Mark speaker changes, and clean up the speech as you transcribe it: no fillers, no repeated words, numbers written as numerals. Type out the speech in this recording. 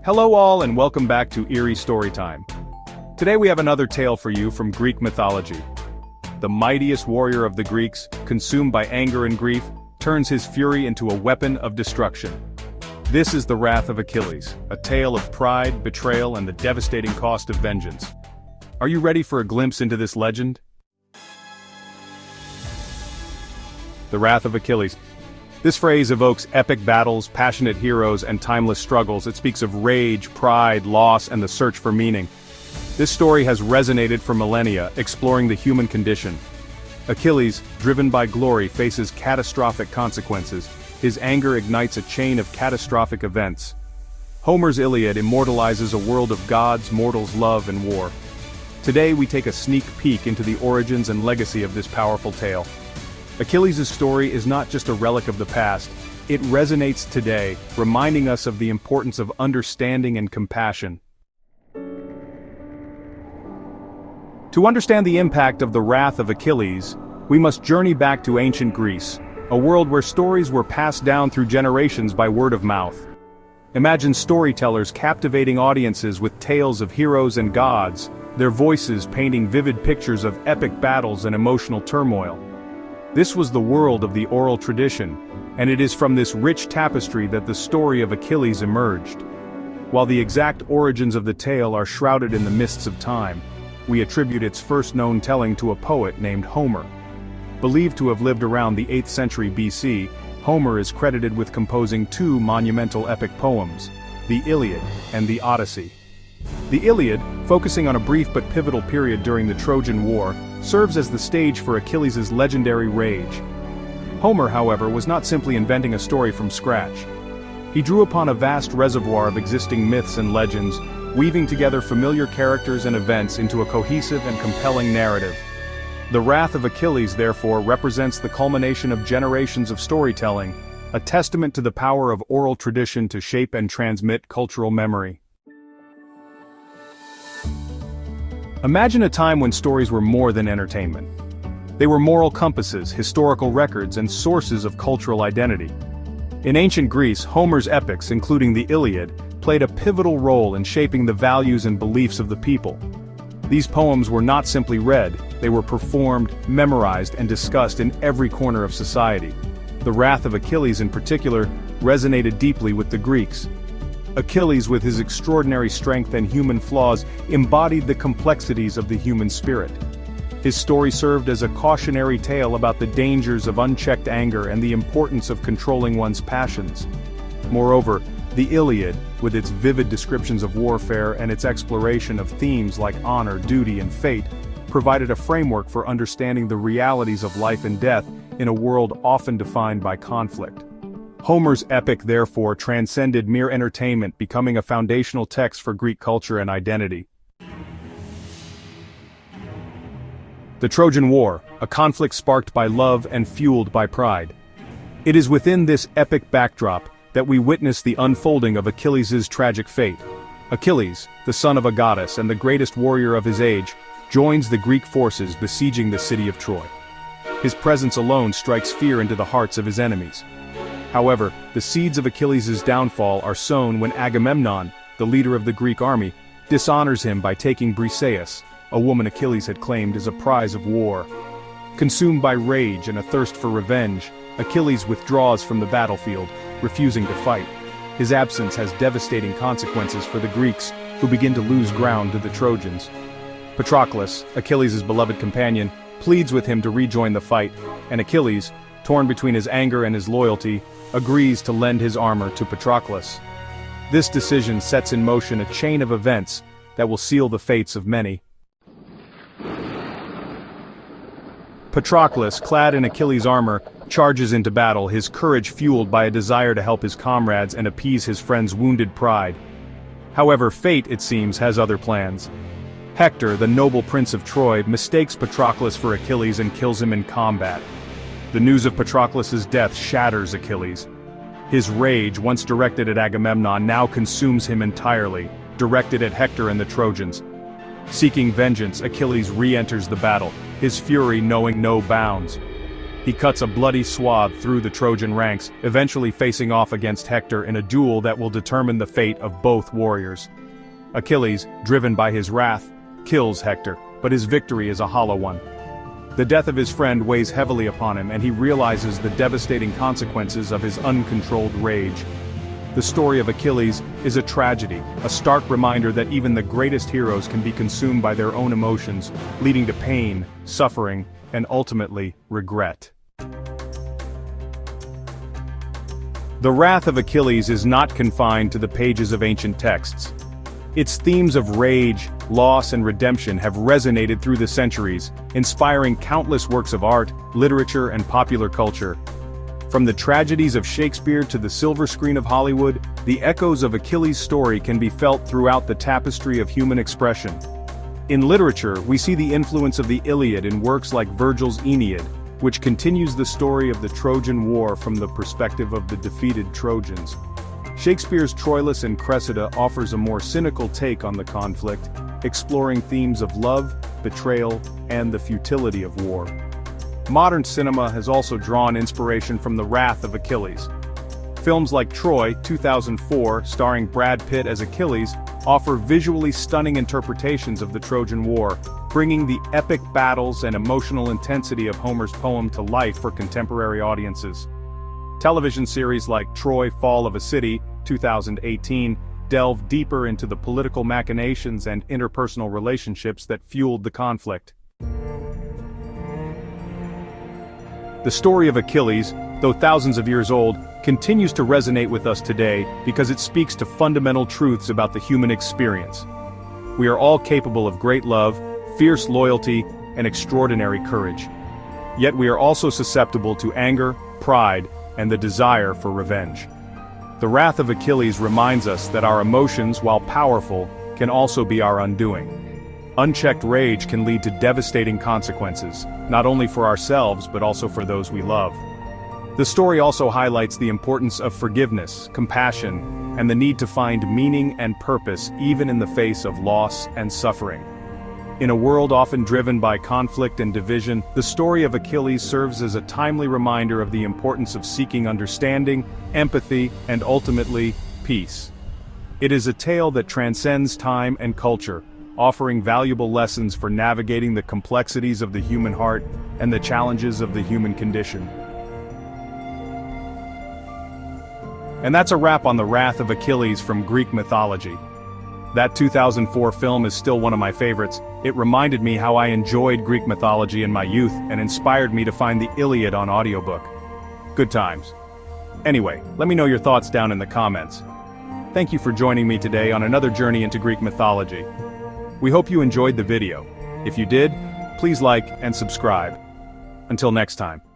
Speaker 1: Hello all and welcome back to Eerie Storytime. Today we have another tale for you from Greek mythology. The mightiest warrior of the Greeks, consumed by anger and grief, turns his fury into a weapon of destruction. This is the Wrath of Achilles, a tale of pride, betrayal, and the devastating cost of vengeance. Are you ready for a glimpse into this legend? The Wrath of Achilles. This phrase evokes epic battles, passionate heroes, and timeless struggles. It speaks of rage, pride, loss, and the search for meaning. This story has resonated for millennia, exploring the human condition. Achilles, driven by glory, faces catastrophic consequences. His anger ignites a chain of catastrophic events. Homer's Iliad immortalizes a world of gods, mortals, love, and war. Today we take a sneak peek into the origins and legacy of this powerful tale. Achilles' story is not just a relic of the past, it resonates today, reminding us of the importance of understanding and compassion. To understand the impact of the Wrath of Achilles, we must journey back to ancient Greece, a world where stories were passed down through generations by word of mouth. Imagine storytellers captivating audiences with tales of heroes and gods, their voices painting vivid pictures of epic battles and emotional turmoil. This was the world of the oral tradition, and it is from this rich tapestry that the story of Achilles emerged. While the exact origins of the tale are shrouded in the mists of time, we attribute its first known telling to a poet named Homer. Believed to have lived around the 8th century BC, Homer is credited with composing two monumental epic poems, the Iliad and the Odyssey. The Iliad, focusing on a brief but pivotal period during the Trojan War, serves as the stage for Achilles' legendary rage. Homer, however, was not simply inventing a story from scratch. He drew upon a vast reservoir of existing myths and legends, weaving together familiar characters and events into a cohesive and compelling narrative. The Wrath of Achilles, therefore, represents the culmination of generations of storytelling, a testament to the power of oral tradition to shape and transmit cultural memory. Imagine a time when stories were more than entertainment. They were moral compasses, historical records, and sources of cultural identity. In ancient Greece, Homer's epics, including the Iliad, played a pivotal role in shaping the values and beliefs of the people. These poems were not simply read, they were performed, memorized, and discussed in every corner of society. The Wrath of Achilles in particular resonated deeply with the Greeks. Achilles, with his extraordinary strength and human flaws, embodied the complexities of the human spirit. His story served as a cautionary tale about the dangers of unchecked anger and the importance of controlling one's passions. Moreover, the Iliad, with its vivid descriptions of warfare and its exploration of themes like honor, duty, and fate, provided a framework for understanding the realities of life and death in a world often defined by conflict. Homer's epic therefore transcended mere entertainment, becoming a foundational text for Greek culture and identity. The Trojan War, a conflict sparked by love and fueled by pride. It is within this epic backdrop that we witness the unfolding of Achilles' tragic fate. Achilles, the son of a goddess and the greatest warrior of his age, joins the Greek forces besieging the city of Troy. His presence alone strikes fear into the hearts of his enemies. However, the seeds of Achilles' downfall are sown when Agamemnon, the leader of the Greek army, dishonors him by taking Briseis, a woman Achilles had claimed as a prize of war. Consumed by rage and a thirst for revenge, Achilles withdraws from the battlefield, refusing to fight. His absence has devastating consequences for the Greeks, who begin to lose ground to the Trojans. Patroclus, Achilles' beloved companion, pleads with him to rejoin the fight, and Achilles, torn between his anger and his loyalty, agrees to lend his armor to Patroclus. This decision sets in motion a chain of events that will seal the fates of many. Patroclus, clad in Achilles' armor, charges into battle, his courage fueled by a desire to help his comrades and appease his friend's wounded pride. However, fate, it seems, has other plans. Hector, the noble prince of Troy, mistakes Patroclus for Achilles and kills him in combat. The news of Patroclus' death shatters Achilles. His rage, once directed at Agamemnon, now consumes him entirely, directed at Hector and the Trojans. Seeking vengeance, Achilles re-enters the battle, his fury knowing no bounds. he cuts a bloody swath through the Trojan ranks, eventually facing off against Hector in a duel that will determine the fate of both warriors. Achilles, driven by his wrath, kills Hector, but his victory is a hollow one. The death of his friend weighs heavily upon him, and he realizes the devastating consequences of his uncontrolled rage. The story of Achilles is a tragedy, a stark reminder that even the greatest heroes can be consumed by their own emotions, leading to pain, suffering, and ultimately, regret. The Wrath of Achilles is not confined to the pages of ancient texts. Its themes of rage, loss, and redemption have resonated through the centuries, inspiring countless works of art, literature, and popular culture. From the tragedies of Shakespeare to the silver screen of Hollywood, the echoes of Achilles' story can be felt throughout the tapestry of human expression. In literature, we see the influence of the Iliad in works like Virgil's Aeneid, which continues the story of the Trojan War from the perspective of the defeated Trojans. Shakespeare's Troilus and Cressida offers a more cynical take on the conflict, exploring themes of love, betrayal, and the futility of war. Modern cinema has also drawn inspiration from the Wrath of Achilles. Films like Troy, 2004, starring Brad Pitt as Achilles, offer visually stunning interpretations of the Trojan War, bringing the epic battles and emotional intensity of Homer's poem to life for contemporary audiences. Television series like Troy, Fall of a City, 2018, delve deeper into the political machinations and interpersonal relationships that fueled the conflict. The story of Achilles, though thousands of years old, continues to resonate with us today because it speaks to fundamental truths about the human experience. We are all capable of great love, fierce loyalty, and extraordinary courage. Yet we are also susceptible to anger, pride, and the desire for revenge. The Wrath of Achilles reminds us that our emotions, while powerful, can also be our undoing. Unchecked rage can lead to devastating consequences, not only for ourselves but also for those we love. The story also highlights the importance of forgiveness, compassion, and the need to find meaning and purpose even in the face of loss and suffering. In a world often driven by conflict and division, the story of Achilles serves as a timely reminder of the importance of seeking understanding, empathy, and ultimately, peace. It is a tale that transcends time and culture, offering valuable lessons for navigating the complexities of the human heart and the challenges of the human condition. And that's a wrap on the Wrath of Achilles from Greek mythology. That 2004 film is still one of my favorites. It reminded me how I enjoyed Greek mythology in my youth and inspired me to find the Iliad on audiobook. Good times. Anyway, let me know your thoughts down in the comments. Thank you for joining me today on another journey into Greek mythology. We hope you enjoyed the video. If you did, please like and subscribe. Until next time.